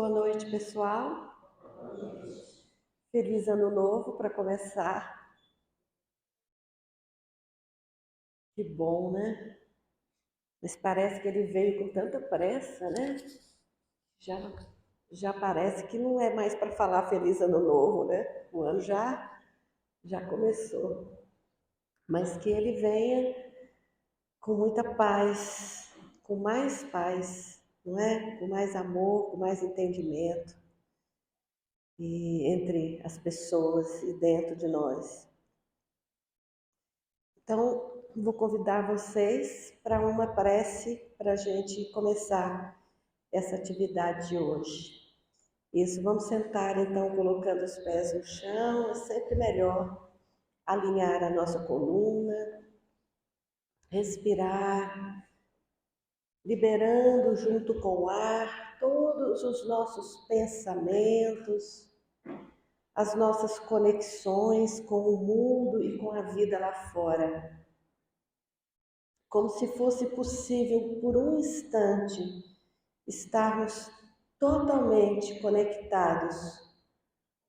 Boa noite, pessoal. Feliz ano novo para começar. Que bom, né? Mas parece que ele veio com tanta pressa, né? Já, já parece que não é mais para falar feliz ano novo, né? O ano já começou. Mas que ele venha com muita paz, com mais paz, não é? Com mais amor, com mais entendimento e entre as pessoas e dentro de nós. Então, vou convidar vocês para uma prece para a gente começar essa atividade de hoje. Isso, vamos sentar então colocando os pés no chão, é sempre melhor alinhar a nossa coluna, respirar, liberando junto com o ar todos os nossos pensamentos, as nossas conexões com o mundo e com a vida lá fora. Como se fosse possível por um instante estarmos totalmente conectados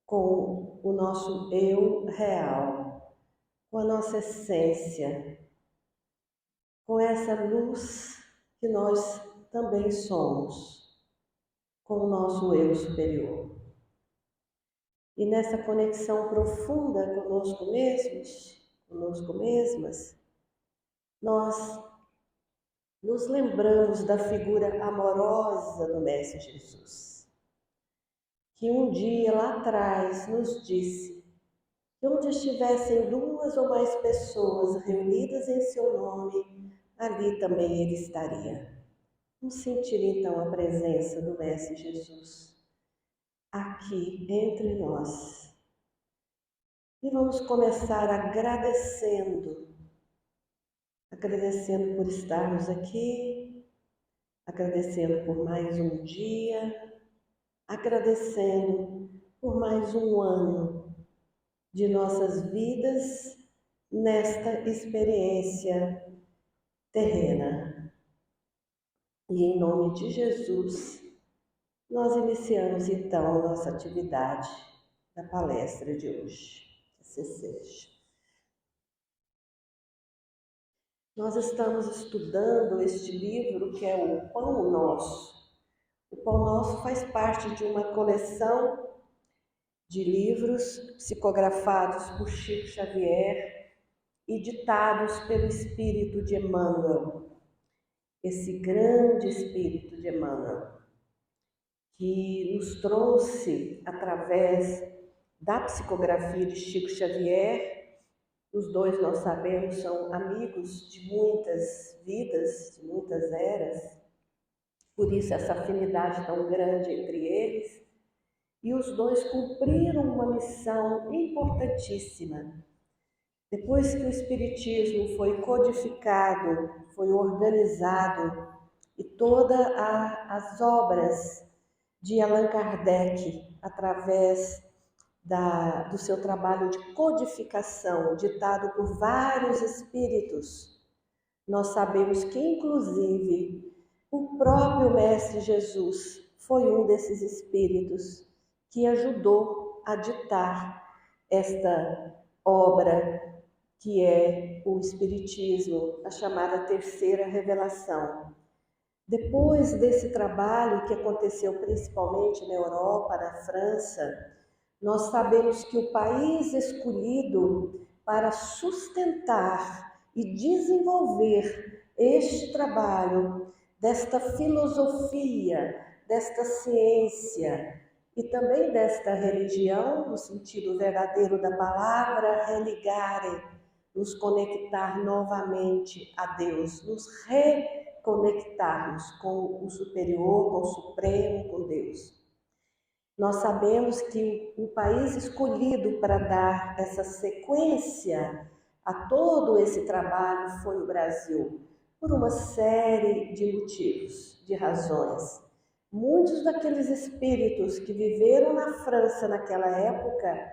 com o nosso eu real, com a nossa essência, com essa luz que nós também somos, com o nosso eu superior. E nessa conexão profunda conosco mesmos, conosco mesmas, nós nos lembramos da figura amorosa do Mestre Jesus, que um dia lá atrás nos disse que onde estivessem duas ou mais pessoas reunidas em seu nome, ali também ele estaria. Vamos sentir então a presença do Mestre Jesus aqui entre nós. E vamos começar agradecendo por estarmos aqui, agradecendo por mais um dia, agradecendo por mais um ano de nossas vidas nesta experiência terrena. E em nome de Jesus, nós iniciamos então a nossa atividade da palestra de hoje. Que assim seja. Nós estamos estudando este livro que é o Pão Nosso. O Pão Nosso faz parte de uma coleção de livros psicografados por Chico Xavier e ditados pelo Espírito de Emmanuel, esse grande Espírito de Emmanuel, que nos trouxe através da psicografia de Chico Xavier. Os dois, nós sabemos, são amigos de muitas vidas, de muitas eras, por isso essa afinidade tão grande entre eles. E os dois cumpriram uma missão importantíssima. Depois que o Espiritismo foi codificado, foi organizado, e todas as obras de Allan Kardec, através do seu trabalho de codificação, ditado por vários espíritos, nós sabemos que, inclusive, o próprio Mestre Jesus foi um desses espíritos que ajudou a ditar esta obra que é o Espiritismo, a chamada Terceira Revelação. Depois desse trabalho, que aconteceu principalmente na Europa, na França, nós sabemos que o país escolhido para sustentar e desenvolver este trabalho, desta filosofia, desta ciência e também desta religião, no sentido verdadeiro da palavra, religare, nos conectar novamente a Deus, nos reconectarmos com o superior, com o supremo, com Deus. Nós sabemos que o país escolhido para dar essa sequência a todo esse trabalho foi o Brasil, por uma série de motivos, de razões. Muitos daqueles espíritos que viveram na França naquela época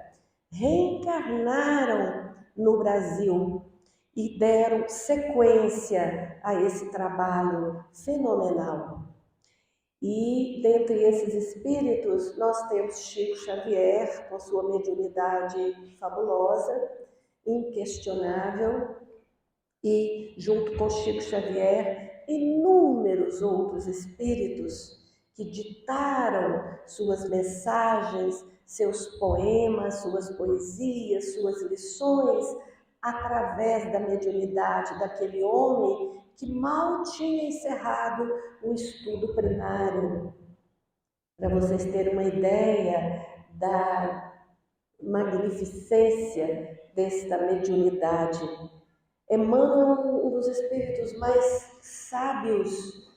reencarnaram no Brasil e deram sequência a esse trabalho fenomenal. E dentre esses espíritos, nós temos Chico Xavier, com sua mediunidade fabulosa, inquestionável, e junto com Chico Xavier, inúmeros outros espíritos que ditaram suas mensagens, seus poemas, suas poesias, suas lições, através da mediunidade daquele homem que mal tinha encerrado o estudo primário. Para vocês terem uma ideia da magnificência desta mediunidade. Emmanuel é um dos espíritos mais sábios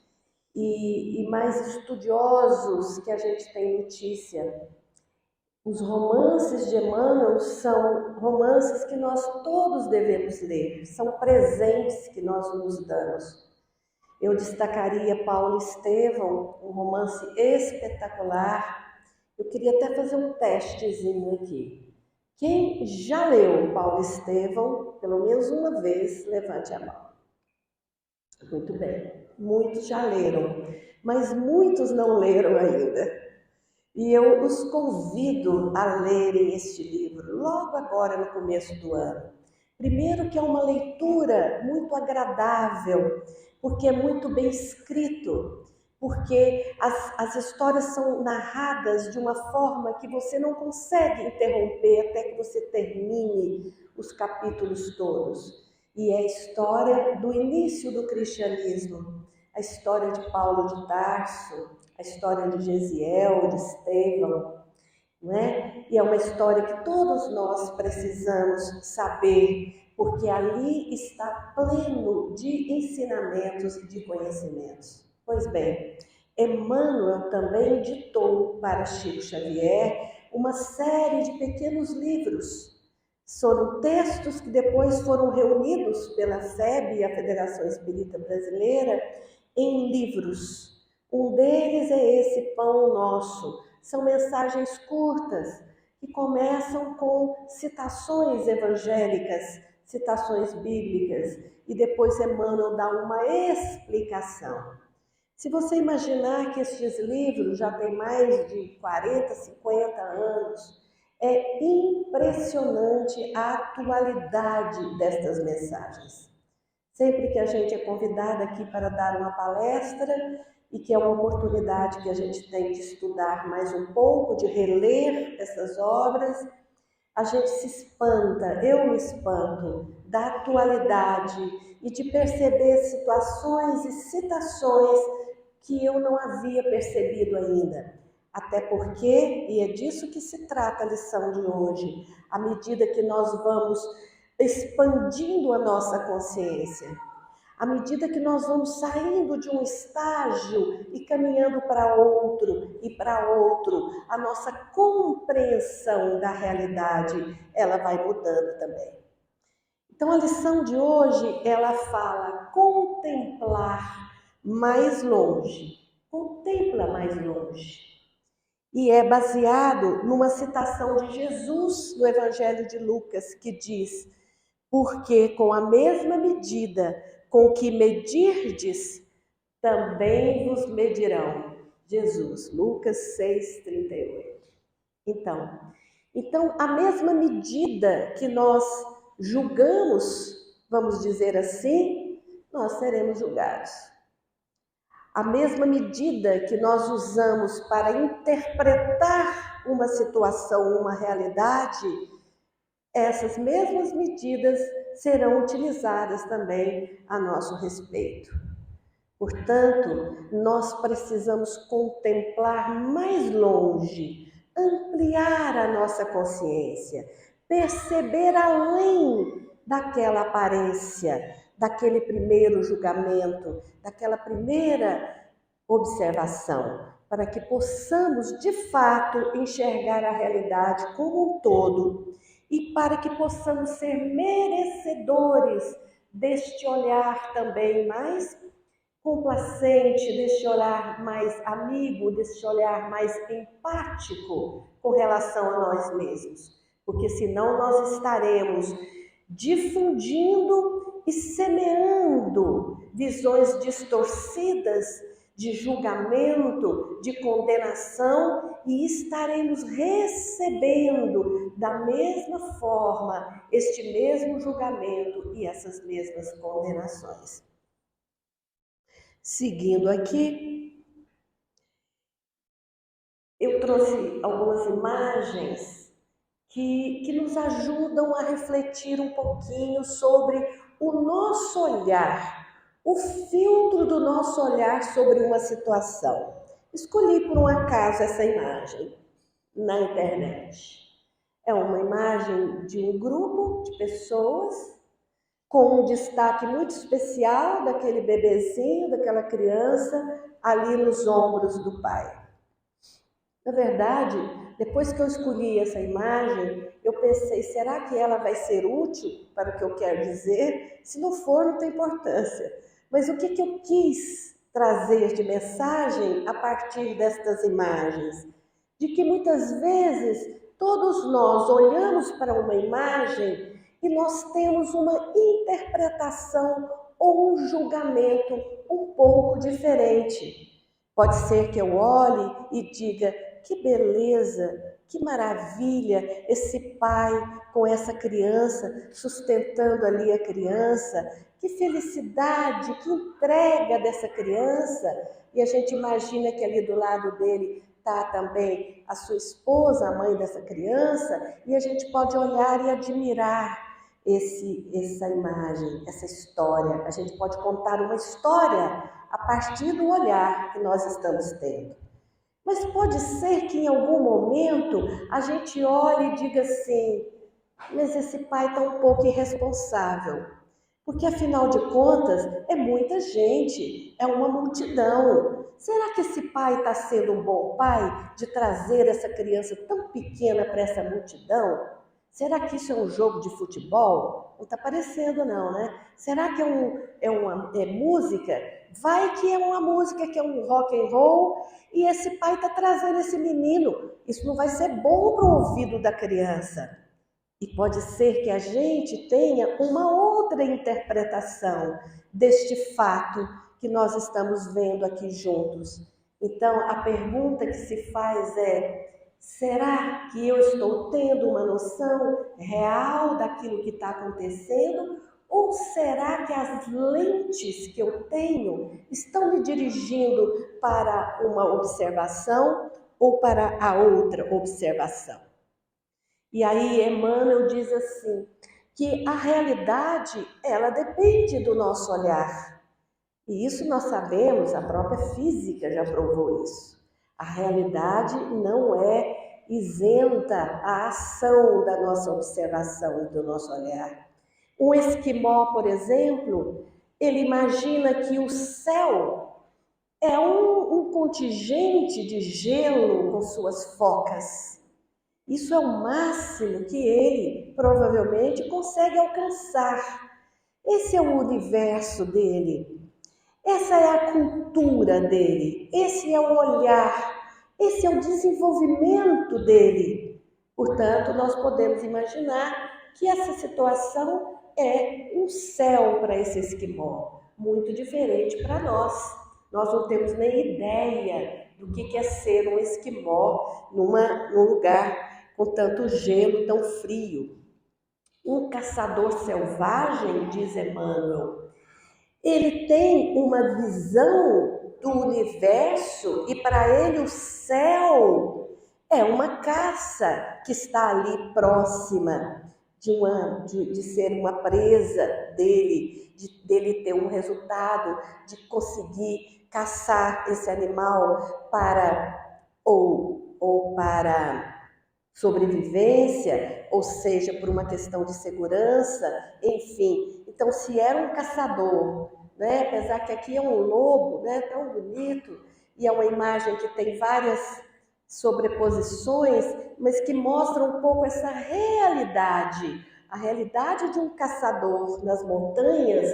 e mais estudiosos que a gente tem notícia. Os romances de Emmanuel são romances que nós todos devemos ler, são presentes que nós nos damos. Eu destacaria Paulo Estevão, um romance espetacular. Eu queria até fazer um testezinho aqui. Quem já leu Paulo Estevão, pelo menos uma vez, levante a mão. Muito bem, muitos já leram, mas muitos não leram ainda. E eu os convido a lerem este livro, logo agora no começo do ano. Primeiro que é uma leitura muito agradável, porque é muito bem escrito, porque as histórias são narradas de uma forma que você não consegue interromper até que você termine os capítulos todos. E é a história do início do cristianismo, a história de Paulo de Tarso, a história de Gesiel, de Estevão, não é? E é uma história que todos nós precisamos saber, porque ali está pleno de ensinamentos e de conhecimentos. Pois bem, Emmanuel também ditou para Chico Xavier uma série de pequenos livros. Foram textos que depois foram reunidos pela FEB, a Federação Espírita Brasileira, em livros. Um deles é esse Pão Nosso. São mensagens curtas que começam com citações evangélicas, citações bíblicas, e depois Emmanuel dá uma explicação. Se você imaginar que estes livros já têm mais de 40, 50 anos, é impressionante a atualidade destas mensagens. Sempre que a gente é convidada aqui para dar uma palestra, e que é uma oportunidade que a gente tem de estudar mais um pouco, de reler essas obras, a gente se espanta, eu me espanto, da atualidade e de perceber situações e citações que eu não havia percebido ainda. Até porque, e é disso que se trata a lição de hoje, à medida que nós vamos expandindo a nossa consciência, à medida que nós vamos saindo de um estágio e caminhando para outro e para outro, a nossa compreensão da realidade, ela vai mudando também. Então a lição de hoje, ela fala contemplar mais longe. Contempla mais longe. E é baseado numa citação de Jesus no Evangelho de Lucas, que diz: porque com a mesma medida com que medirdes, também vos medirão. Jesus, Lucas 6,38. Então, a mesma medida que nós julgamos, vamos dizer assim, nós seremos julgados. A mesma medida que nós usamos para interpretar uma situação, uma realidade, essas mesmas medidas serão utilizadas também a nosso respeito. Portanto, nós precisamos contemplar mais longe, ampliar a nossa consciência, perceber além daquela aparência, daquele primeiro julgamento, daquela primeira observação, para que possamos de fato enxergar a realidade como um todo e para que possamos ser merecedores deste olhar também mais complacente, deste olhar mais amigo, deste olhar mais empático com relação a nós mesmos. Porque senão nós estaremos difundindo e semeando visões distorcidas de julgamento, de condenação, e estaremos recebendo da mesma forma este mesmo julgamento e essas mesmas condenações. Seguindo aqui, eu trouxe algumas imagens que nos ajudam a refletir um pouquinho sobre o nosso olhar, o filtro do nosso olhar sobre uma situação. Escolhi por um acaso essa imagem na internet. É uma imagem de um grupo de pessoas com um destaque muito especial daquele bebezinho, daquela criança ali nos ombros do pai. Na verdade, depois que eu escolhi essa imagem, eu pensei, será que ela vai ser útil para o que eu quero dizer? Se não for, não tem importância. Mas o que eu quis trazer de mensagem a partir destas imagens? De que muitas vezes todos nós olhamos para uma imagem e nós temos uma interpretação ou um julgamento um pouco diferente. Pode ser que eu olhe e diga, que beleza, que maravilha, esse pai com essa criança, sustentando ali a criança, que felicidade, que entrega dessa criança. E a gente imagina que ali do lado dele está também a sua esposa, a mãe dessa criança, e a gente pode olhar e admirar essa imagem, essa história. A gente pode contar uma história a partir do olhar que nós estamos tendo. Mas pode ser que em algum momento a gente olhe e diga assim, mas esse pai está um pouco irresponsável. Porque afinal de contas é muita gente, é uma multidão. Será que esse pai está sendo um bom pai de trazer essa criança tão pequena para essa multidão? Será que isso é um jogo de futebol? Não está parecendo não, né? Será que é música? Vai que é uma música, que é um rock and roll, e esse pai está trazendo esse menino. Isso não vai ser bom para o ouvido da criança. E pode ser que a gente tenha uma outra interpretação deste fato que nós estamos vendo aqui juntos. Então, a pergunta que se faz é, será que eu estou tendo uma noção real daquilo que está acontecendo? Ou será que as lentes que eu tenho estão me dirigindo para uma observação ou para a outra observação? E aí Emmanuel diz assim, que a realidade, ela depende do nosso olhar. E isso nós sabemos, a própria física já provou isso. A realidade não é isenta à ação da nossa observação e do nosso olhar. Um esquimó, por exemplo, ele imagina que o céu é um contingente de gelo com suas focas. Isso é o máximo que ele provavelmente consegue alcançar. Esse é o universo dele. Essa é a cultura dele. Esse é o olhar. Esse é o desenvolvimento dele. Portanto, nós podemos imaginar que essa situação é um céu para esse esquimó, muito diferente para nós. Nós não temos nem ideia do que é ser um esquimó num lugar com tanto gelo, tão frio. Um caçador selvagem, diz Emmanuel, ele tem uma visão do universo e para ele o céu é uma caça que está ali próxima de ser uma presa dele, dele ter um resultado, de conseguir caçar esse animal para ou para sobrevivência, ou seja, por uma questão de segurança, enfim. Então, se era um caçador, né, apesar que aqui é um lobo, né, tão bonito, e é uma imagem que tem várias sobreposições, mas que mostra um pouco essa realidade. A realidade de um caçador nas montanhas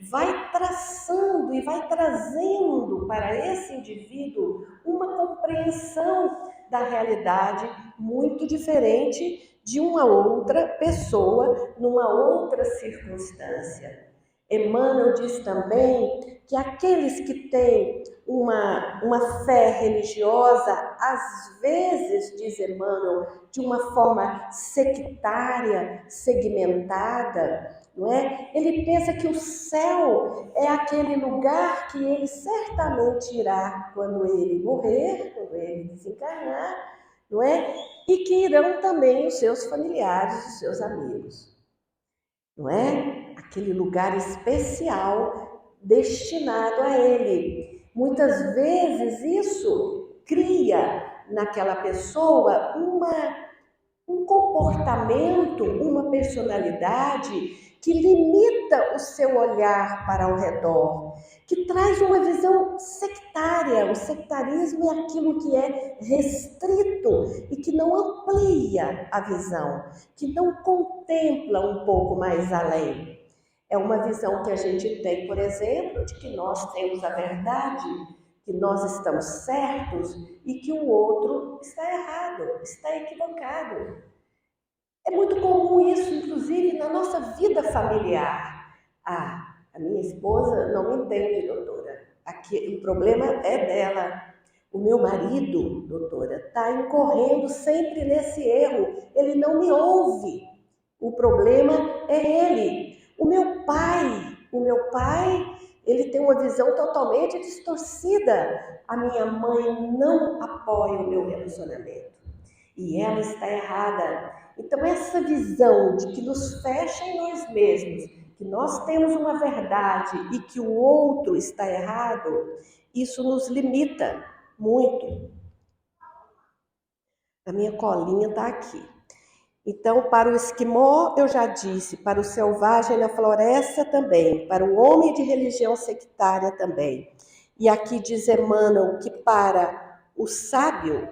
vai traçando e vai trazendo para esse indivíduo uma compreensão da realidade muito diferente de uma outra pessoa, numa outra circunstância. Emmanuel diz também que aqueles que têm uma fé religiosa, às vezes, diz Emmanuel, de uma forma sectária, segmentada, não é? Ele pensa que o céu é aquele lugar que ele certamente irá quando ele morrer, quando ele desencarnar, não é? E que irão também os seus familiares, os seus amigos, não é? Aquele lugar especial destinado a ele. Muitas vezes isso cria naquela pessoa um comportamento, uma personalidade que limita o seu olhar para o redor, que traz uma visão sectária. O sectarismo é aquilo que é restrito e que não amplia a visão, que não contempla um pouco mais além. É uma visão que a gente tem, por exemplo, de que nós temos a verdade, que nós estamos certos e que o outro está errado, está equivocado. É muito comum isso, inclusive, na nossa vida familiar. A minha esposa não me entende, doutora. Aqui, o problema é dela. O meu marido, doutora, está incorrendo sempre nesse erro. Ele não me ouve. O problema é ele. O meu pai, ele tem uma visão totalmente distorcida. A minha mãe não apoia o meu relacionamento. E ela está errada. Então, essa visão de que nos fecha em nós mesmos, que nós temos uma verdade e que o outro está errado, isso nos limita muito. A minha colinha está aqui. Então, para o esquimó, eu já disse, para o selvagem na floresta também, para o homem de religião sectária também. E aqui diz Emmanuel que para o sábio,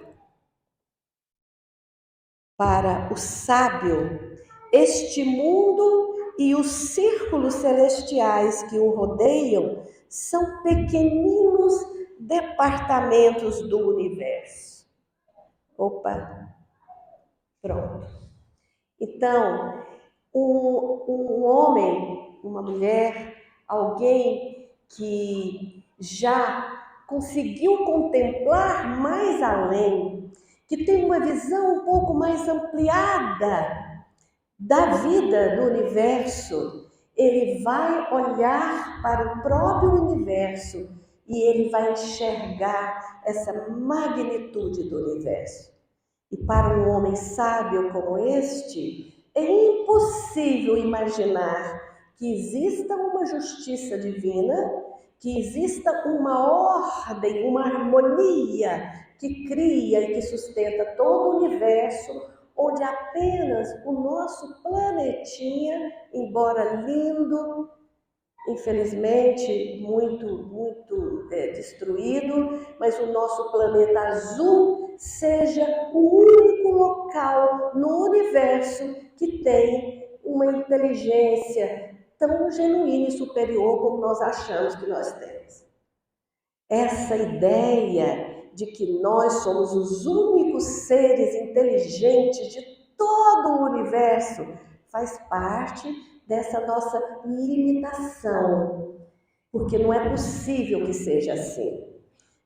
este mundo e os círculos celestiais que o rodeiam são pequeninos departamentos do universo. Opa, pronto. Então, um homem, uma mulher, alguém que já conseguiu contemplar mais além, que tem uma visão um pouco mais ampliada da vida do universo, ele vai olhar para o próprio universo e ele vai enxergar essa magnitude do universo. E para um homem sábio como este, é impossível imaginar que exista uma justiça divina, que exista uma ordem, uma harmonia que cria e que sustenta todo o universo, onde apenas o nosso planetinha, embora lindo, infelizmente muito destruído, mas o nosso planeta azul seja o único local no universo que tem uma inteligência tão genuína e superior como nós achamos que nós temos. Essa ideia de que nós somos os únicos seres inteligentes de todo o universo faz parte dessa nossa limitação, porque não é possível que seja assim.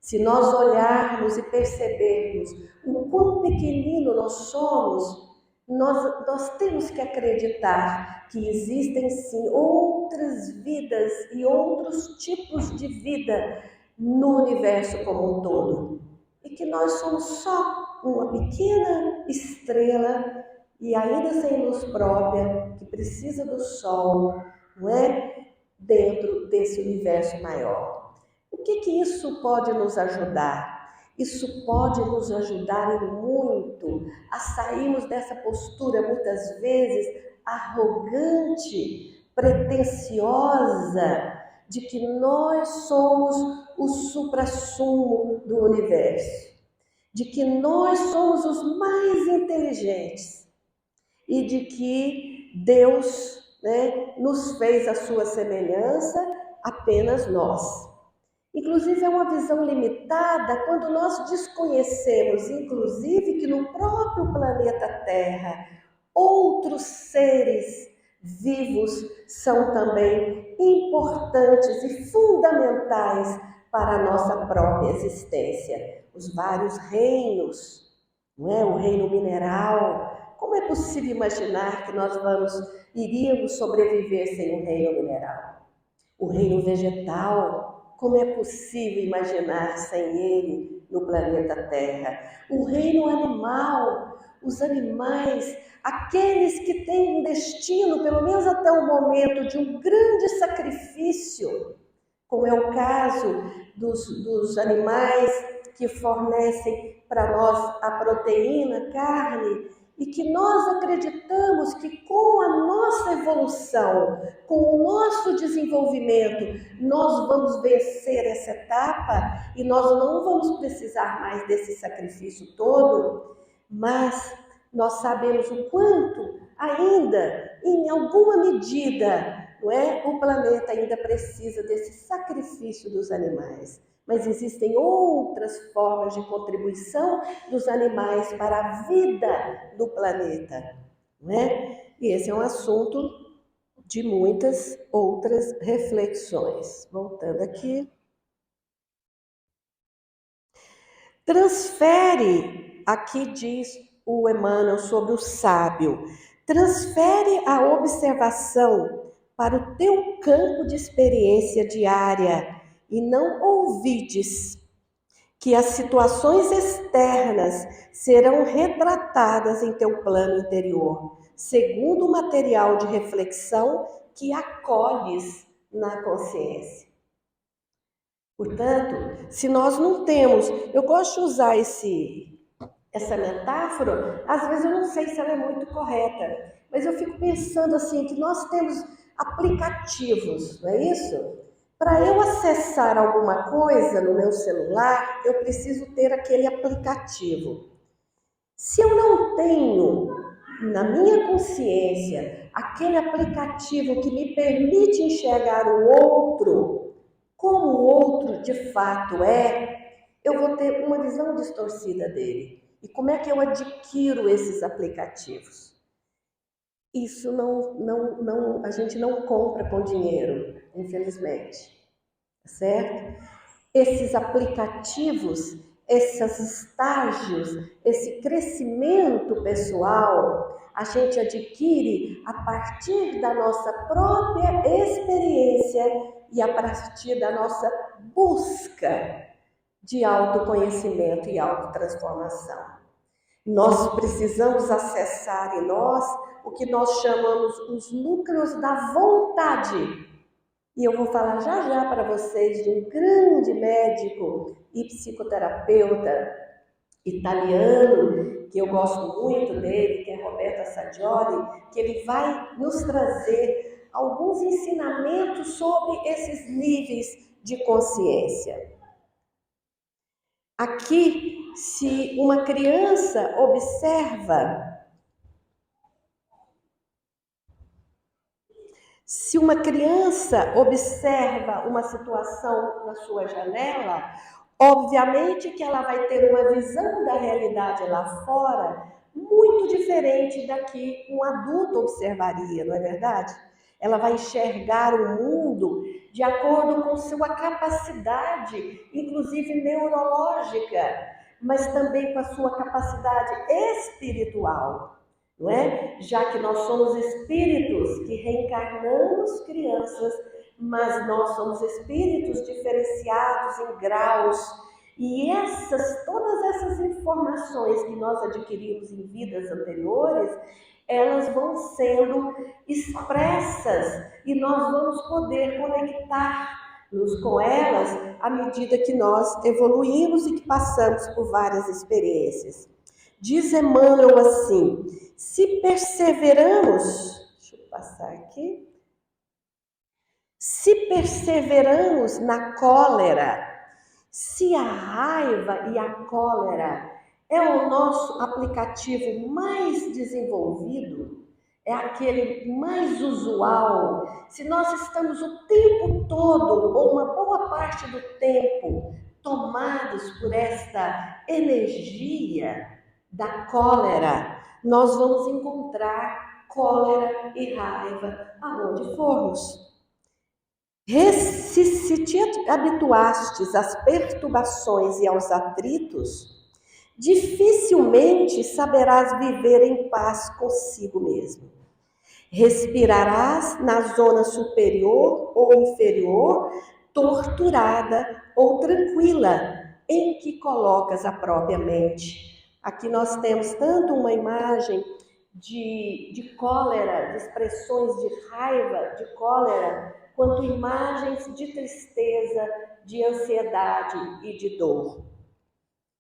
Se nós olharmos e percebermos o quão pequenino nós somos, nós temos que acreditar que existem sim outras vidas e outros tipos de vida no universo como um todo, e que nós somos só uma pequena estrela e ainda sem luz própria, que precisa do sol, não é? Dentro desse universo maior. O que isso pode nos ajudar? Isso pode nos ajudar muito a sairmos dessa postura, muitas vezes, arrogante, pretensiosa, de que nós somos o suprassumo do universo, de que nós somos os mais inteligentes e de que Deus, nos fez a sua semelhança, apenas nós. Inclusive, é uma visão limitada quando nós desconhecemos, inclusive, que no próprio planeta Terra, outros seres vivos são também importantes e fundamentais para a nossa própria existência. Os vários reinos, não é? O reino mineral. Como é possível imaginar que nós iríamos sobreviver sem o reino mineral? O reino vegetal, como é possível imaginar sem ele no planeta Terra? O reino animal, os animais, aqueles que têm um destino, pelo menos até o momento, de um grande sacrifício, como é o caso dos animais que fornecem para nós a proteína, carne, e que nós acreditamos que com a nossa evolução, com o nosso desenvolvimento, nós vamos vencer essa etapa e nós não vamos precisar mais desse sacrifício todo, mas nós sabemos o quanto ainda, em alguma medida, não é? O planeta ainda precisa desse sacrifício dos animais. Mas existem outras formas de contribuição dos animais para a vida do planeta, não é? E esse é um assunto de muitas outras reflexões. Voltando aqui. Transfere, aqui diz o Emmanuel sobre o sábio, transfere a observação para o teu campo de experiência diária e não ouvides que as situações externas serão retratadas em teu plano interior, segundo o material de reflexão que acolhes na consciência. Portanto, se nós não temos, eu gosto de usar essa metáfora, às vezes eu não sei se ela é muito correta, mas eu fico pensando assim, que nós temos aplicativos, não é isso? Para eu acessar alguma coisa no meu celular, eu preciso ter aquele aplicativo. Se eu não tenho na minha consciência aquele aplicativo que me permite enxergar o outro como o outro de fato é, eu vou ter uma visão distorcida dele. E como é que eu adquiro esses aplicativos? Isso a gente não compra com dinheiro, infelizmente, certo? Esses aplicativos, esses estágios, esse crescimento pessoal, a gente adquire a partir da nossa própria experiência e a partir da nossa busca de autoconhecimento e autotransformação. Nós precisamos acessar em nós o que nós chamamos os núcleos da vontade. E eu vou falar já já para vocês de um grande médico e psicoterapeuta italiano, que eu gosto muito dele, que é Roberto Assaggioli, que ele vai nos trazer alguns ensinamentos sobre esses níveis de consciência. Aqui, se uma criança observa, uma situação na sua janela, obviamente que ela vai ter uma visão da realidade lá fora muito diferente da que um adulto observaria, não é verdade? Ela vai enxergar o mundo de acordo com sua capacidade, inclusive neurológica, mas também com a sua capacidade espiritual, não é? Já que nós somos espíritos que reencarnamos crianças, mas nós somos espíritos diferenciados em graus. E todas essas informações que nós adquirimos em vidas anteriores, elas vão sendo expressas e nós vamos poder conectar-nos com elas à medida que nós evoluímos e que passamos por várias experiências. Diz Emmanuel assim, se perseveramos, deixa eu passar aqui, se perseveramos na cólera, se a raiva e a cólera é o nosso aplicativo mais desenvolvido, é aquele mais usual, se nós estamos o tempo todo, ou uma boa parte do tempo, tomados por esta energia da cólera, nós vamos encontrar cólera e raiva aonde formos. Se te habituastes às perturbações e aos atritos, dificilmente saberás viver em paz consigo mesmo. Respirarás na zona superior ou inferior, torturada ou tranquila, em que colocas a própria mente. Aqui nós temos tanto uma imagem de cólera, de expressões de raiva, de cólera, quanto imagens de tristeza, de ansiedade e de dor.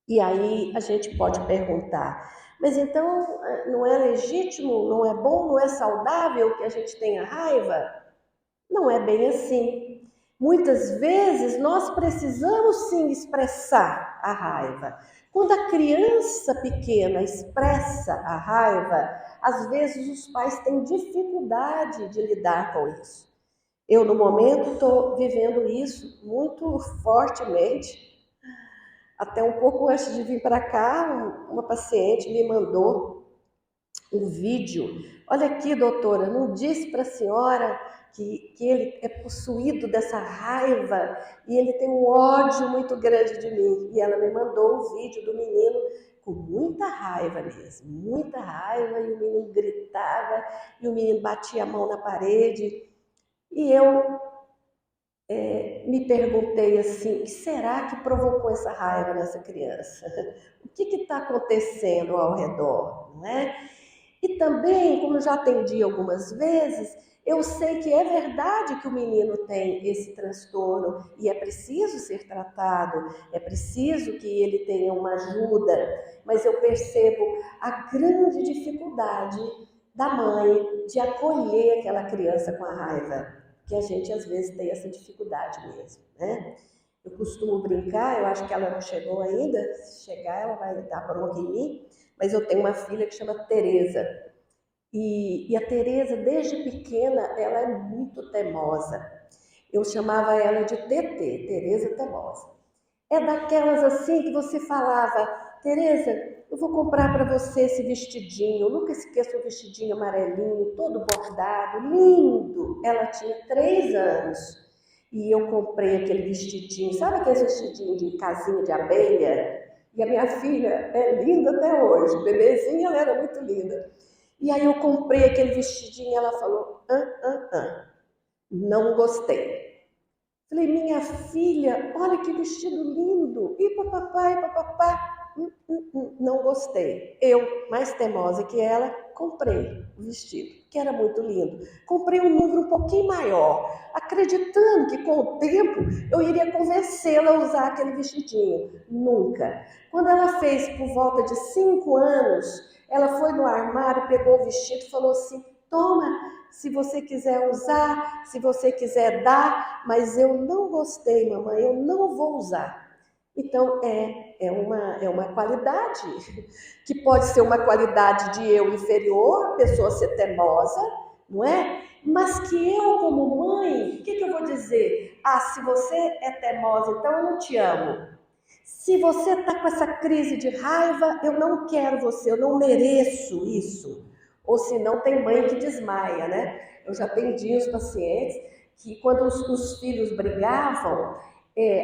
E aí a gente pode perguntar, mas então não é legítimo, não é bom, não é saudável que a gente tenha raiva? Não é bem assim. Muitas vezes nós precisamos sim expressar a raiva. Quando a criança pequena expressa a raiva, às vezes os pais têm dificuldade de lidar com isso. Eu, no momento, estou vivendo isso muito fortemente. Até um pouco antes de vir para cá, uma paciente me mandou um vídeo. Olha aqui, doutora, não disse para a senhora que ele é possuído dessa raiva e ele tem um ódio muito grande de mim. E ela me mandou um vídeo do menino com muita raiva mesmo, muita raiva, e o menino gritava, e o menino batia a mão na parede. E eu me perguntei assim, o que será que provocou essa raiva nessa criança? O que está acontecendo ao redor, não é? E também, como eu já atendi algumas vezes, eu sei que é verdade que o menino tem esse transtorno e é preciso ser tratado, é preciso que ele tenha uma ajuda, mas eu percebo a grande dificuldade da mãe de acolher aquela criança com a raiva, que a gente às vezes tem essa dificuldade mesmo, né? Eu costumo brincar, eu acho que ela não chegou ainda, se chegar ela vai dar bronca em mim, mas eu tenho uma filha que chama Tereza. E a Tereza, desde pequena, ela é muito teimosa. Eu chamava ela de TT, Tereza Teimosa. É daquelas assim que você falava, Tereza, eu vou comprar para você esse vestidinho, eu nunca esqueço o vestidinho amarelinho, todo bordado, lindo. Ela tinha 3 anos e eu comprei aquele vestidinho, sabe aquele vestidinho de casinha de abelha? E a minha filha é linda até hoje, bebezinha, ela era muito linda. E aí eu comprei aquele vestidinho e ela falou, não gostei. Falei, minha filha, olha que vestido lindo. E papapá, não gostei. Eu, mais teimosa que ela, comprei o vestido, que era muito lindo. Comprei um número um pouquinho maior, acreditando que com o tempo eu iria convencê-la a usar aquele vestidinho. Nunca. Quando ela fez por volta de 5 anos, ela foi no armário, pegou o vestido e falou assim, toma, se você quiser usar, se você quiser dar, mas eu não gostei, mamãe, eu não vou usar. Então, é uma qualidade, que pode ser uma qualidade de eu inferior, a pessoa ser teimosa, não é? Mas que eu, como mãe, o que eu vou dizer? Ah, se você é teimosa, então eu não te amo. Se você está com essa crise de raiva, eu não quero você, eu não mereço isso. Ou se não, tem mãe que desmaia, né? Eu já atendi os pacientes que quando os filhos brigavam,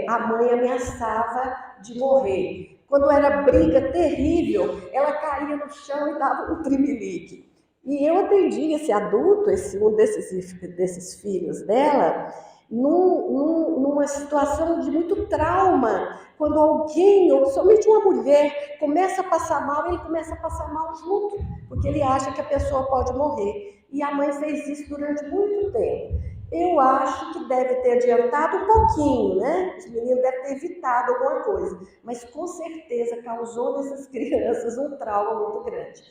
a mãe ameaçava de morrer. Quando era briga terrível, ela caía no chão e dava um trimelique. E eu atendi esse adulto, um desses filhos dela, numa situação de muito trauma, quando alguém, ou somente uma mulher, começa a passar mal, ele começa a passar mal junto, porque ele acha que a pessoa pode morrer. E a mãe fez isso durante muito tempo. Eu acho que deve ter adiantado um pouquinho, né? Os meninos devem ter evitado alguma coisa, mas com certeza causou nessas crianças um trauma muito grande.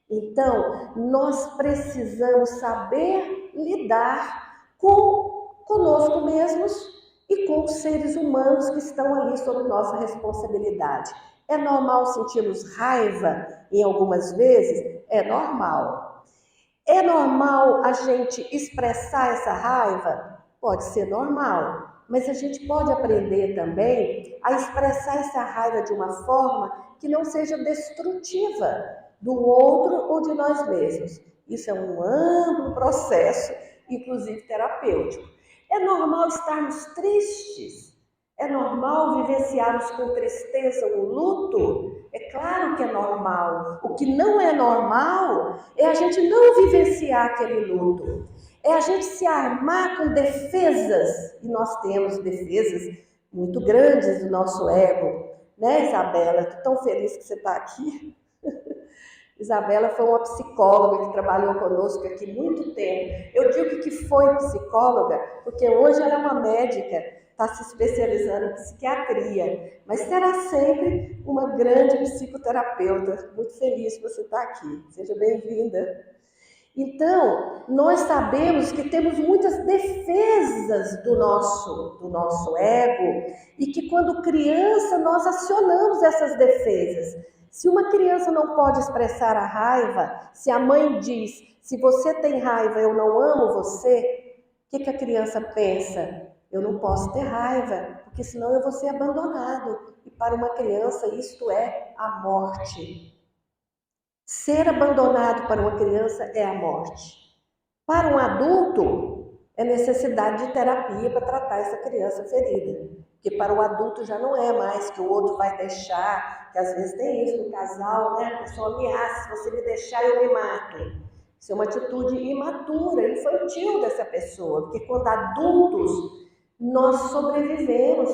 Então, nós precisamos saber lidar conosco mesmos e com os seres humanos que estão ali sob nossa responsabilidade. É normal sentirmos raiva em algumas vezes? É normal. É normal a gente expressar essa raiva? Pode ser normal. Mas a gente pode aprender também a expressar essa raiva de uma forma que não seja destrutiva do outro ou de nós mesmos. Isso é um amplo processo, inclusive terapêutico. É normal estarmos tristes. É normal vivenciarmos com tristeza o luto? É claro que é normal. O que não é normal é a gente não vivenciar aquele luto. É a gente se armar com defesas, e nós temos defesas muito grandes do nosso ego, né, Isabela? Estou tão feliz que você está aqui. Isabela foi uma psicóloga que trabalhou conosco aqui muito tempo. Eu digo que foi psicóloga porque hoje ela é uma médica, está se especializando em psiquiatria, mas será sempre uma grande psicoterapeuta. Muito feliz que você está aqui. Seja bem-vinda. Então, nós sabemos que temos muitas defesas do nosso ego e que quando criança nós acionamos essas defesas. Se uma criança não pode expressar a raiva, se a mãe diz, se você tem raiva, eu não amo você, o que a criança pensa? Eu não posso ter raiva, porque senão eu vou ser abandonado. E para uma criança isto é a morte. Ser abandonado para uma criança é a morte. Para um adulto, é necessidade de terapia para tratar essa criança ferida. Porque para o adulto já não é mais que o outro vai deixar, que às vezes tem isso no casal, né? A pessoa ameaça, se você me deixar eu me mato. Isso é uma atitude imatura, infantil dessa pessoa. Porque quando adultos, nós sobrevivemos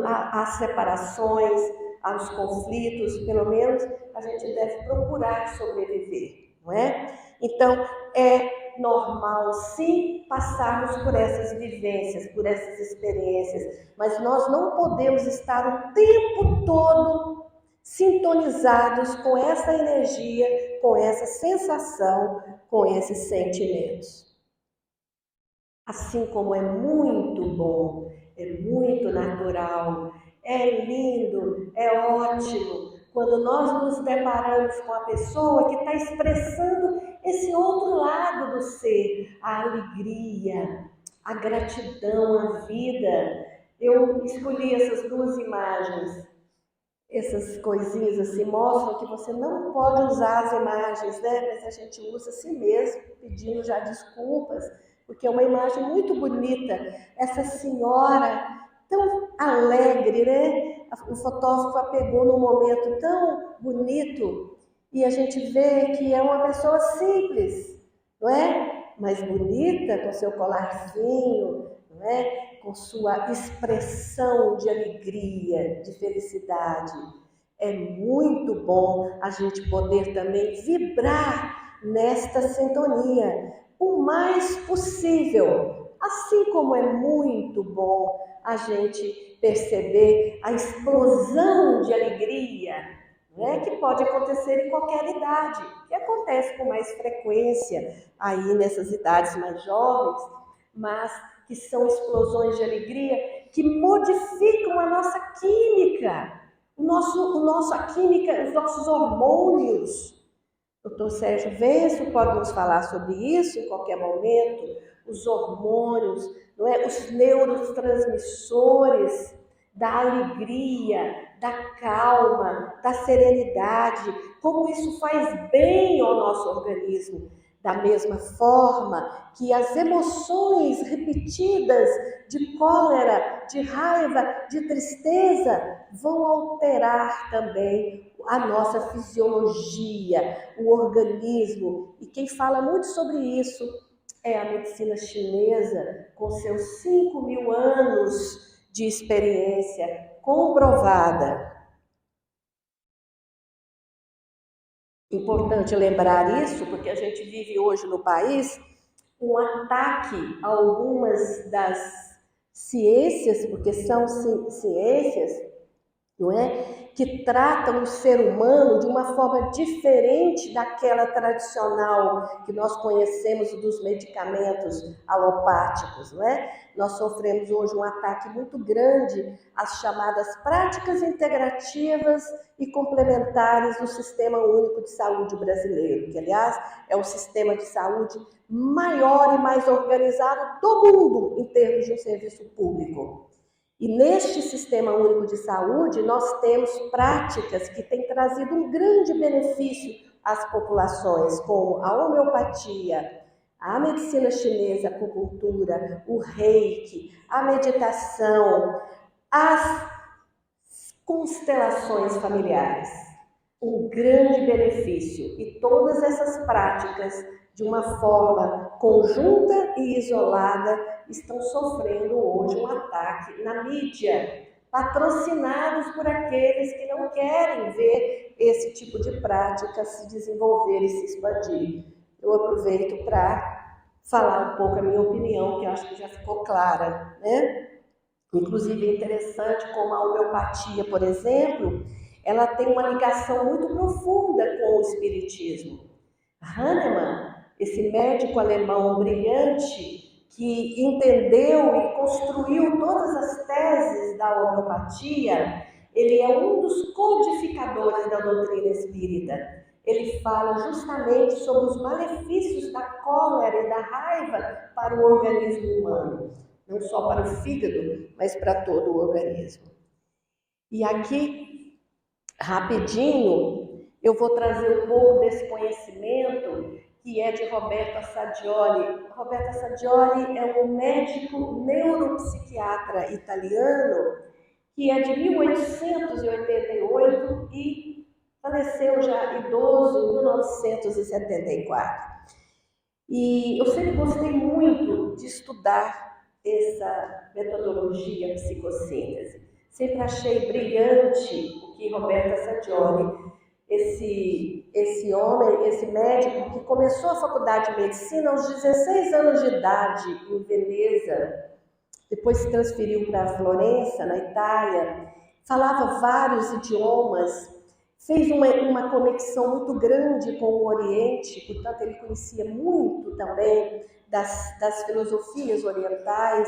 às separações, aos conflitos, pelo menos a gente deve procurar sobreviver, não é? Então, é normal, sim, passarmos por essas vivências, por essas experiências, mas nós não podemos estar o tempo todo sintonizados com essa energia, com essa sensação, com esses sentimentos. Assim como é muito bom, é muito natural, é lindo, é ótimo, quando nós nos deparamos com a pessoa que está expressando esse outro lado do ser, a alegria, a gratidão, a vida. Eu escolhi essas duas imagens, essas coisinhas assim, mostram que você não pode usar as imagens, né? Mas a gente usa assim mesmo, pedindo já desculpas, porque é uma imagem muito bonita. Essa senhora tão alegre, né? O fotógrafo a pegou num momento tão bonito e a gente vê que é uma pessoa simples, não é? Mas bonita, com seu colarzinho, não é? Com sua expressão de alegria, de felicidade. É muito bom a gente poder também vibrar nesta sintonia o mais possível. Assim como é muito bom a gente perceber a explosão de alegria, né, que pode acontecer em qualquer idade, que acontece com mais frequência aí nessas idades mais jovens, mas que são explosões de alegria que modificam a nossa química, a química, os nossos hormônios. Dr. Sérgio Venço pode nos falar sobre isso em qualquer momento, os hormônios, não é? Os neurotransmissores da alegria, da calma, da serenidade, como isso faz bem ao nosso organismo. Da mesma forma que as emoções repetidas de cólera, de raiva, de tristeza vão alterar também a nossa fisiologia, o organismo. E quem fala muito sobre isso é a medicina chinesa, com seus 5.000 anos de experiência comprovada. Importante lembrar isso, porque a gente vive hoje no país um ataque a algumas das ciências, porque são ciências, não é? Que tratam o ser humano de uma forma diferente daquela tradicional que nós conhecemos dos medicamentos alopáticos, não é? Nós sofremos hoje um ataque muito grande às chamadas práticas integrativas e complementares do Sistema Único de Saúde brasileiro, que, aliás, é o sistema de saúde maior e mais organizado do mundo em termos de um serviço público. E neste Sistema Único de Saúde, nós temos práticas que têm trazido um grande benefício às populações, como a homeopatia, A medicina chinesa, a acupuntura, o reiki, a meditação, as constelações familiares, um grande benefício. E todas essas práticas, de uma forma conjunta e isolada, estão sofrendo hoje um ataque na mídia, patrocinados por aqueles que não querem ver esse tipo de prática se desenvolver e se expandir. Eu aproveito para falar um pouco a minha opinião, que eu acho que já ficou clara, né? Inclusive é interessante como a homeopatia, por exemplo, ela tem uma ligação muito profunda com o espiritismo. Hahnemann, esse médico alemão brilhante, que entendeu e construiu todas as teses da homeopatia, ele é um dos codificadores da doutrina espírita. Ele fala justamente sobre os malefícios da cólera e da raiva para o organismo humano, não só para o fígado, mas para todo o organismo. E aqui, rapidinho, eu vou trazer um pouco desse conhecimento que é de Roberto Assadioli. Roberto Assadioli é um médico neuropsiquiatra italiano que é de 1888 e faleceu já idoso em 1974. E eu sempre gostei muito de estudar essa metodologia psicossíntese. Sempre achei brilhante o que Roberto Assadioli, esse homem, esse médico que começou a faculdade de medicina aos 16 anos de idade em Veneza, depois se transferiu para Florença, na Itália, falava vários idiomas, fez uma conexão muito grande com o Oriente, portanto ele conhecia muito também das filosofias orientais.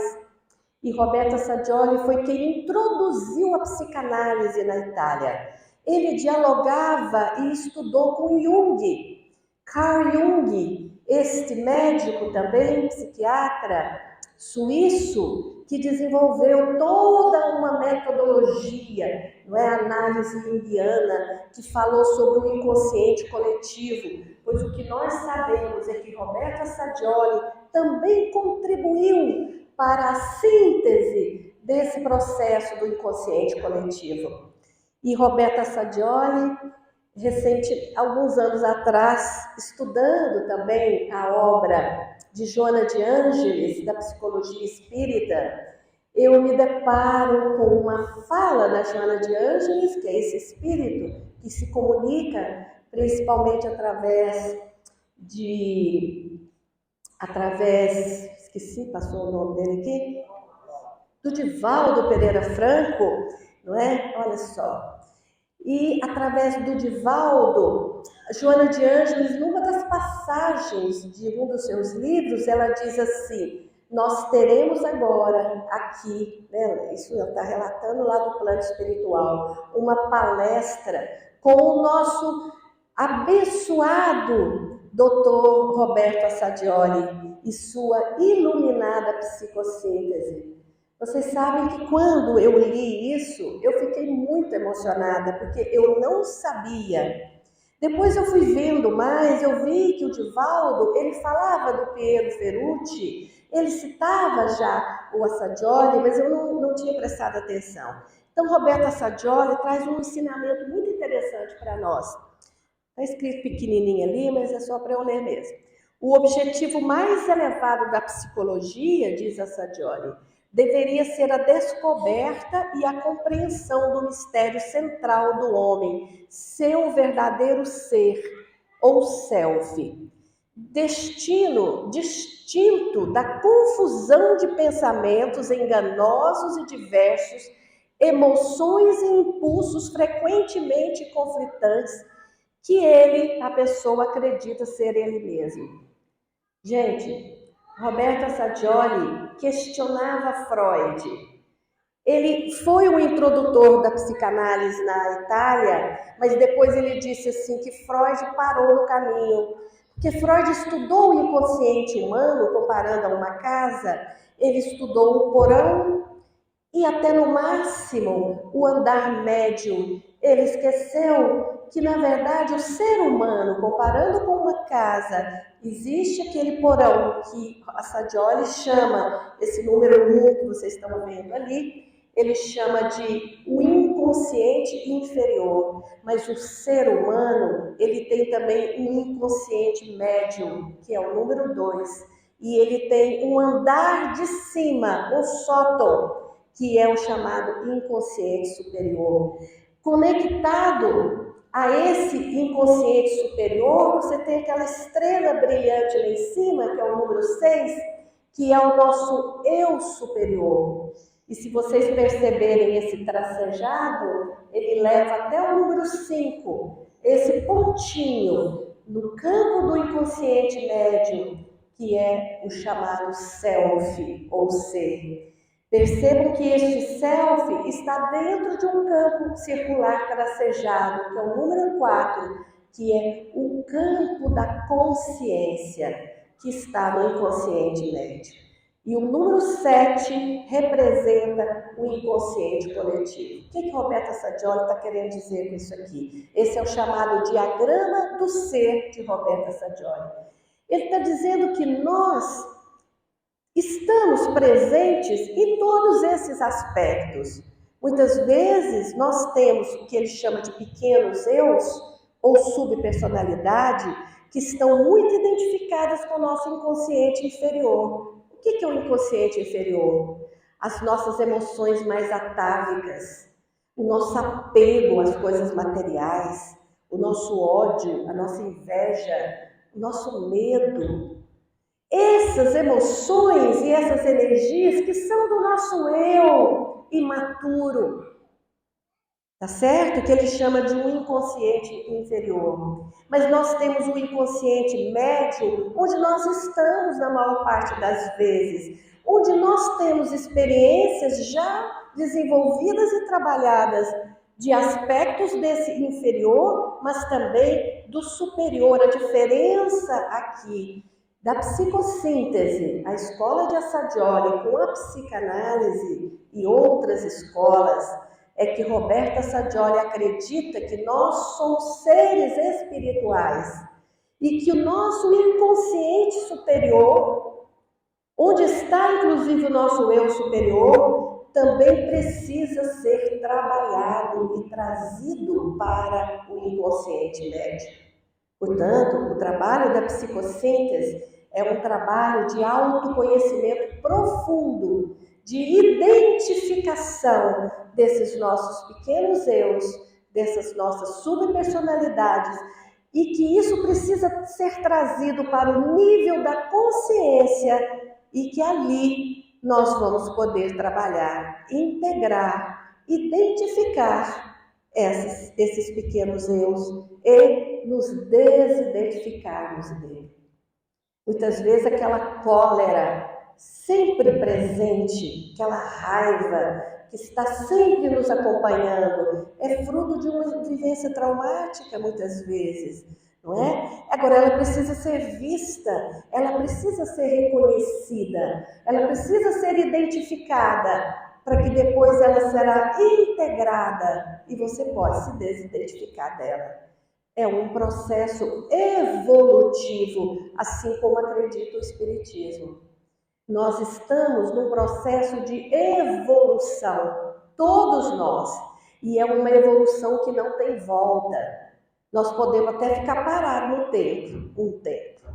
E Roberto Assadioli foi quem introduziu a psicanálise na Itália. Ele dialogava e estudou com Jung, Carl Jung, este médico também, psiquiatra suíço, que desenvolveu toda uma metodologia, não é, análise junguiana, que falou sobre o inconsciente coletivo, pois o que nós sabemos é que Roberto Assadioli também contribuiu para a síntese desse processo do inconsciente coletivo. E Roberto Assadioli, alguns anos atrás, estudando também a obra de Joana de Ângeles, da psicologia espírita, eu me deparo com uma fala da Joana de Ângeles, que é esse espírito que se comunica principalmente esqueci, passou o nome dele aqui, do Divaldo Pereira Franco, não é? Olha só. E através do Divaldo, Joana de Ângeles, numa das passagens de um dos seus livros, ela diz assim: nós teremos agora aqui, né, isso ela está relatando lá do plano espiritual, uma palestra com o nosso abençoado Dr. Roberto Assadioli e sua iluminada psicossíntese. Vocês sabem que quando eu li isso, eu fiquei muito emocionada, porque eu não sabia. Depois eu fui vendo mais, eu vi que o Divaldo, ele falava do Piero Ferrucci, ele citava já o Assadioli, mas eu não tinha prestado atenção. Então, Roberto Assadioli traz um ensinamento muito interessante para nós. Está escrito pequenininho ali, mas é só para eu ler mesmo. O objetivo mais elevado da psicologia, diz Assadioli, deveria ser a descoberta e a compreensão do mistério central do homem, seu verdadeiro ser, ou self, destino distinto da confusão de pensamentos enganosos e diversos, emoções e impulsos frequentemente conflitantes que a pessoa acredita ser ele mesmo. Gente, Roberto Assadioli questionava Freud. Ele foi o introdutor da psicanálise na Itália, mas depois ele disse assim que Freud parou no caminho, porque Freud estudou o inconsciente humano, comparando a uma casa, ele estudou o porão e até no máximo o andar médio. Ele esqueceu que, na verdade, o ser humano, comparando com uma casa, existe aquele porão que a Sadioli chama, esse número 1 que vocês estão vendo ali, ele chama de o inconsciente inferior, mas o ser humano, ele tem também um inconsciente médio, que é o número 2, e ele tem um andar de cima, um sótão, que é o chamado inconsciente superior. Conectado a esse inconsciente superior, você tem aquela estrela brilhante lá em cima, que é o número 6, que é o nosso eu superior. E se vocês perceberem esse tracejado, ele leva até o número 5, esse pontinho no campo do inconsciente médio, que é o chamado self, ou ser. Percebam que este self está dentro de um campo circular tracejado, que é o número 4, que é o campo da consciência, que está no inconsciente médio. E o número 7 representa o inconsciente coletivo. O que Roberta Sadioli está querendo dizer com isso aqui? Esse é o chamado diagrama do ser de Roberta Sadioli. Ele está dizendo que nós estamos presentes em todos esses aspectos. Muitas vezes nós temos o que ele chama de pequenos eus ou subpersonalidade que estão muito identificadas com o nosso inconsciente inferior. O que é o inconsciente inferior? As nossas emoções mais atávicas, o nosso apego às coisas materiais, o nosso ódio, a nossa inveja, o nosso medo. Essas emoções e essas energias que são do nosso eu imaturo, tá certo? Que ele chama de um inconsciente inferior. Mas nós temos um inconsciente médio, onde nós estamos na maior parte das vezes, onde nós temos experiências já desenvolvidas e trabalhadas de aspectos desse inferior, mas também do superior. A diferença aqui da psicossíntese, a escola de Assagioli com a psicanálise e outras escolas, é que Roberta Sadioli acredita que nós somos seres espirituais e que o nosso inconsciente superior, onde está inclusive o nosso eu superior, também precisa ser trabalhado e trazido para o inconsciente médio. Portanto, o trabalho da psicossíntese é um trabalho de autoconhecimento profundo, de identificação desses nossos pequenos eus, dessas nossas subpersonalidades, e que isso precisa ser trazido para o nível da consciência e que ali nós vamos poder trabalhar, integrar, identificar esses pequenos eus e nos desidentificarmos dele. Muitas vezes aquela cólera sempre presente, aquela raiva que está sempre nos acompanhando, é fruto de uma vivência traumática muitas vezes, não é? Agora ela precisa ser vista, ela precisa ser reconhecida, ela precisa ser identificada, para que depois ela será integrada e você pode se desidentificar dela. É um processo evolutivo, assim como acredita o Espiritismo. Nós estamos num processo de evolução, todos nós, e é uma evolução que não tem volta. Nós podemos até ficar parados no tempo, um tempo,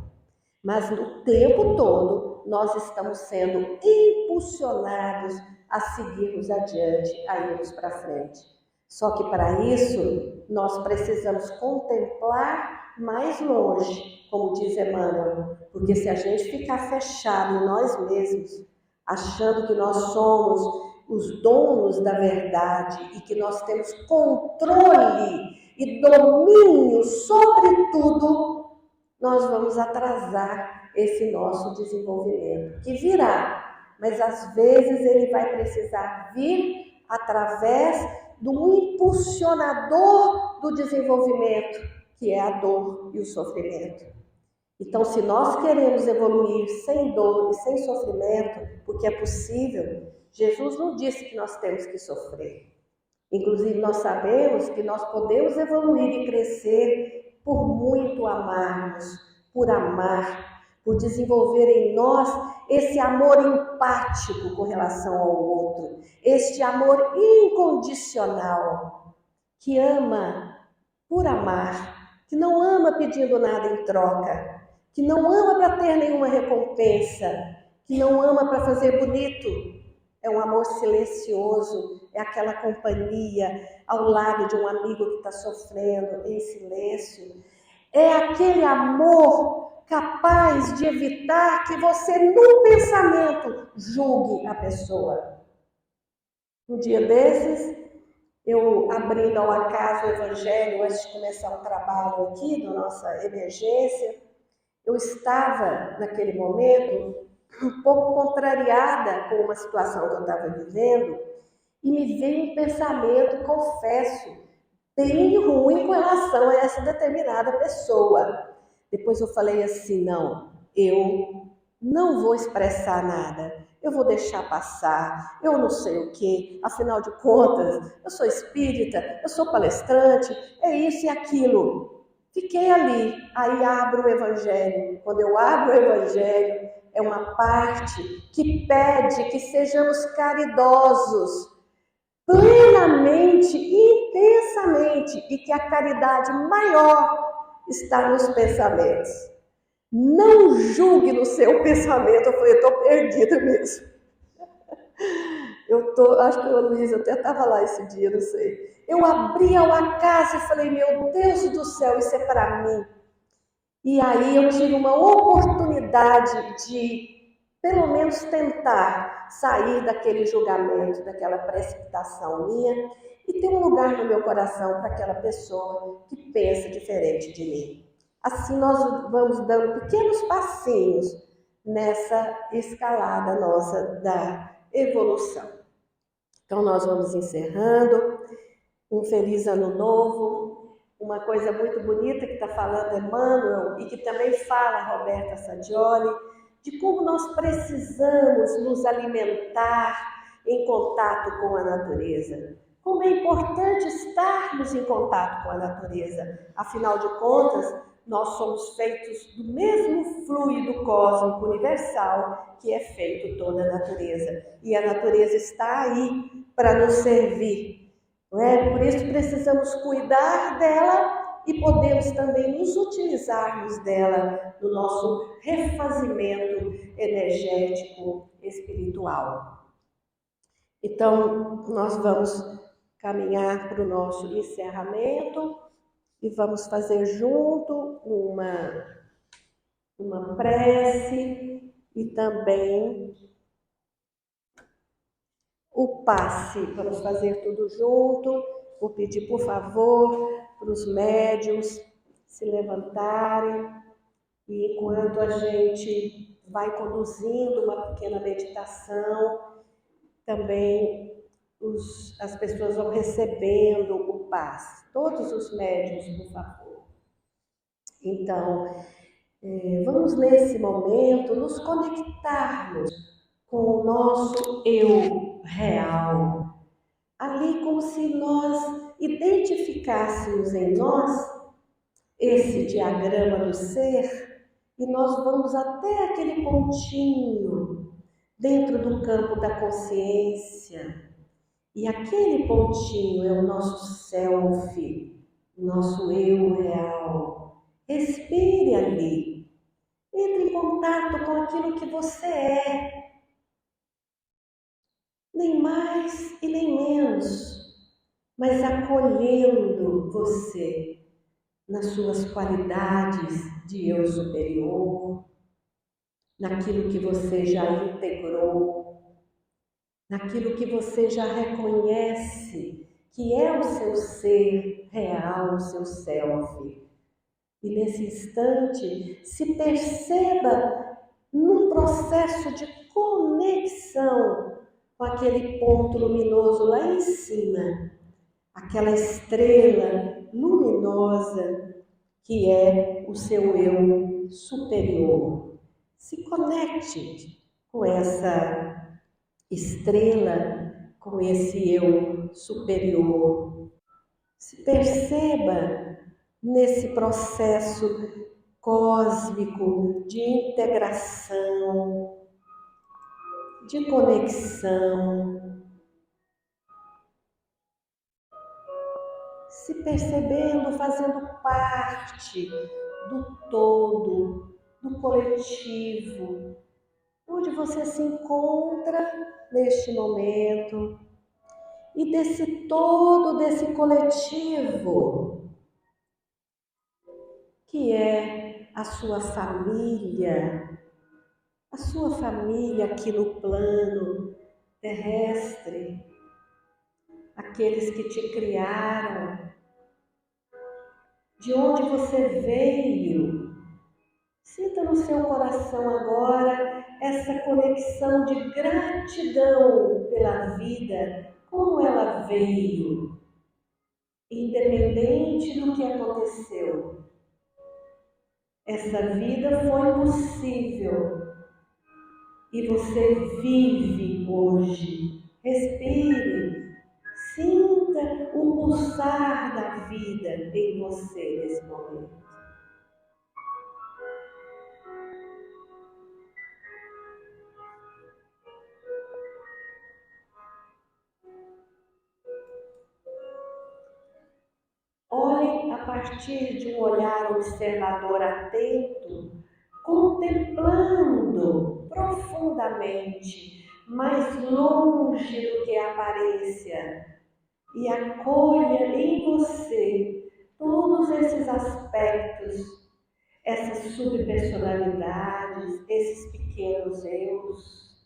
mas no tempo todo nós estamos sendo impulsionados a seguirmos adiante, a irmos para frente. Só que para isso nós precisamos contemplar mais longe, como diz Emmanuel, porque se a gente ficar fechado em nós mesmos, achando que nós somos os donos da verdade e que nós temos controle e domínio sobre tudo, nós vamos atrasar esse nosso desenvolvimento, que virá, mas às vezes ele vai precisar vir através do impulsionador do desenvolvimento, que é a dor e o sofrimento. Então, se nós queremos evoluir sem dor e sem sofrimento, porque é possível, Jesus não disse que nós temos que sofrer. Inclusive, nós sabemos que nós podemos evoluir e crescer por muito amarmos, por amar, por desenvolver em nós esse amor empático com relação ao outro, este amor incondicional, que ama por amar, que não ama pedindo nada em troca, que não ama para ter nenhuma recompensa, que não ama para fazer bonito. É um amor silencioso, é aquela companhia ao lado de um amigo que está sofrendo em silêncio. É aquele amor capaz de evitar que você, num pensamento, julgue a pessoa. Um dia desses, eu abrindo ao acaso o Evangelho antes de começar o trabalho aqui, da nossa emergência, eu estava, naquele momento, um pouco contrariada com uma situação que eu estava vivendo e me veio um pensamento, confesso, bem ruim com relação a essa determinada pessoa. Depois eu falei assim, não, eu não vou expressar nada, eu vou deixar passar, eu não sei o que, afinal de contas, eu sou espírita, eu sou palestrante, é isso e aquilo. Fiquei ali, aí abro o Evangelho. Quando eu abro o Evangelho, é uma parte que pede que sejamos caridosos, plenamente, intensamente, e que a caridade maior está nos pensamentos. Não julgue no seu pensamento. Eu falei, eu estou perdida mesmo. Acho que a Luísa até estava lá esse dia, não sei. Eu abri ao acaso e falei, meu Deus do céu, isso é para mim. E aí eu tive uma oportunidade de, pelo menos, tentar sair daquele julgamento, daquela precipitação minha e ter um lugar no meu coração para aquela pessoa que pensa diferente de mim. Assim nós vamos dando pequenos passinhos nessa escalada nossa da evolução. Então nós vamos encerrando. Um feliz ano novo. Uma coisa muito bonita que está falando Emmanuel e que também fala Roberta Sadioli, de como nós precisamos nos alimentar em contato com a natureza. Como é importante estarmos em contato com a natureza. Afinal de contas, nós somos feitos do mesmo fluido cósmico universal que é feito toda a natureza. E a natureza está aí para nos servir. Não é? Por isso precisamos cuidar dela e podemos também nos utilizarmos dela no nosso refazimento energético espiritual. Então, nós vamos caminhar para o nosso encerramento e vamos fazer junto uma prece e também o passe. Vamos fazer tudo junto. Vou pedir, por favor, para os médiuns se levantarem e enquanto a gente vai conduzindo uma pequena meditação, também as pessoas vão recebendo o passe. Todos os médiuns, por favor. Então, vamos nesse momento nos conectarmos com o nosso eu real. Ali como se nós identificássemos em nós esse diagrama do ser e nós vamos até aquele pontinho dentro do campo da consciência. E aquele pontinho é o nosso self, o nosso eu real. Respire ali. Entre em contato com aquilo que você é. Nem mais e nem menos, mas acolhendo você nas suas qualidades de eu superior, naquilo que você já integrou, naquilo que você já reconhece que é o seu ser real, o seu self. E nesse instante, se perceba num processo de conexão com aquele ponto luminoso lá em cima, aquela estrela luminosa que é o seu eu superior. Se conecte com essa estrela com esse eu superior. Se perceba nesse processo cósmico de integração, de conexão, se percebendo, fazendo parte do todo, do coletivo, onde você se encontra neste momento, e desse todo, desse coletivo, que é a sua família aqui no plano terrestre, aqueles que te criaram, de onde você veio. Sinta no seu coração agora essa conexão de gratidão pela vida, como ela veio, independente do que aconteceu. Essa vida foi possível e você vive hoje. Respire, sinta o pulsar da vida em você nesse momento. Olhe a partir de um olhar observador atento, contemplando profundamente, mais longe do que a aparência, e acolha em você todos esses aspectos, essas subpersonalidades, esses pequenos eus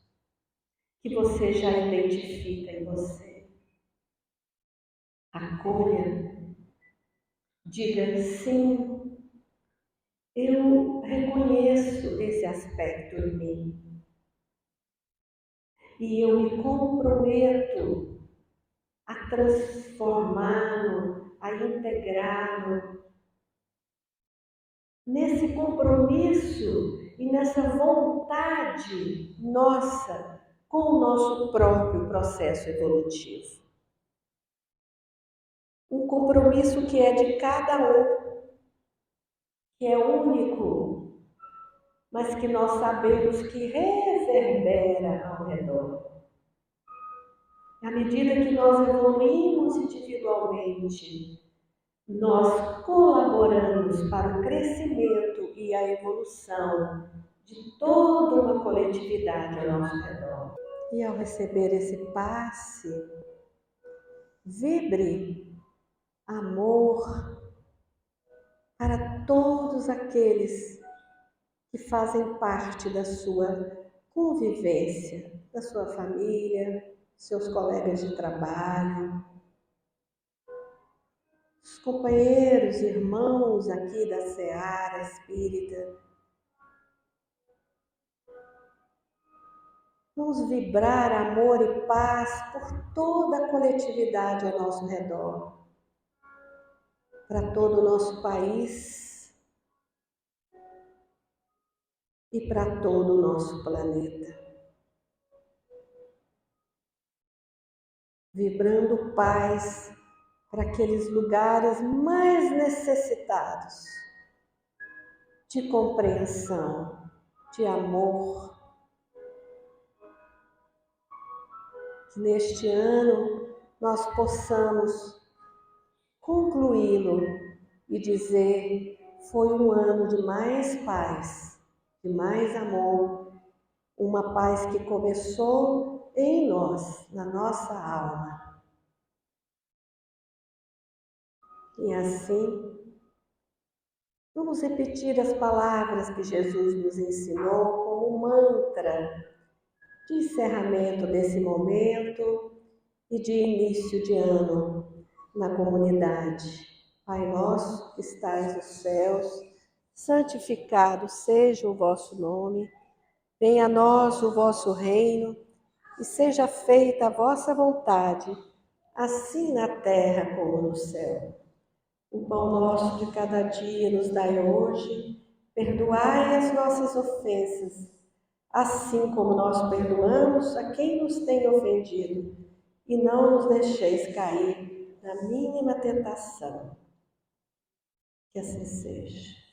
que você já identifica em você. Acolha. Diga sim, eu reconheço esse aspecto em mim e eu me comprometo a transformá-lo, a integrá-lo. Nesse compromisso e nessa vontade nossa com o nosso próprio processo evolutivo. Um compromisso que é de cada um, que é único, mas que nós sabemos que reverbera ao redor. À medida que nós evoluímos individualmente, nós colaboramos para o crescimento e a evolução de toda uma coletividade ao nosso redor. E ao receber esse passe, vibre amor para todos aqueles que fazem parte da sua convivência, da sua família, seus colegas de trabalho, os companheiros, irmãos aqui da Seara Espírita. Vamos vibrar amor e paz por toda a coletividade ao nosso redor, para todo o nosso país e para todo o nosso planeta. Vibrando paz para aqueles lugares mais necessitados de compreensão, de amor. Que neste ano nós possamos concluí-lo e dizer: foi um ano de mais paz, de mais amor, uma paz que começou em nós, na nossa alma. E assim, vamos repetir as palavras que Jesus nos ensinou como mantra de encerramento desse momento e de início de ano na comunidade. Pai nosso que estais nos céus, santificado seja o vosso nome, venha a nós o vosso reino e seja feita a vossa vontade, assim na terra como no céu. O pão nosso de cada dia nos dai hoje, perdoai as nossas ofensas, assim como nós perdoamos a quem nos tem ofendido. e não nos deixeis cair na mínima tentação. Que assim seja.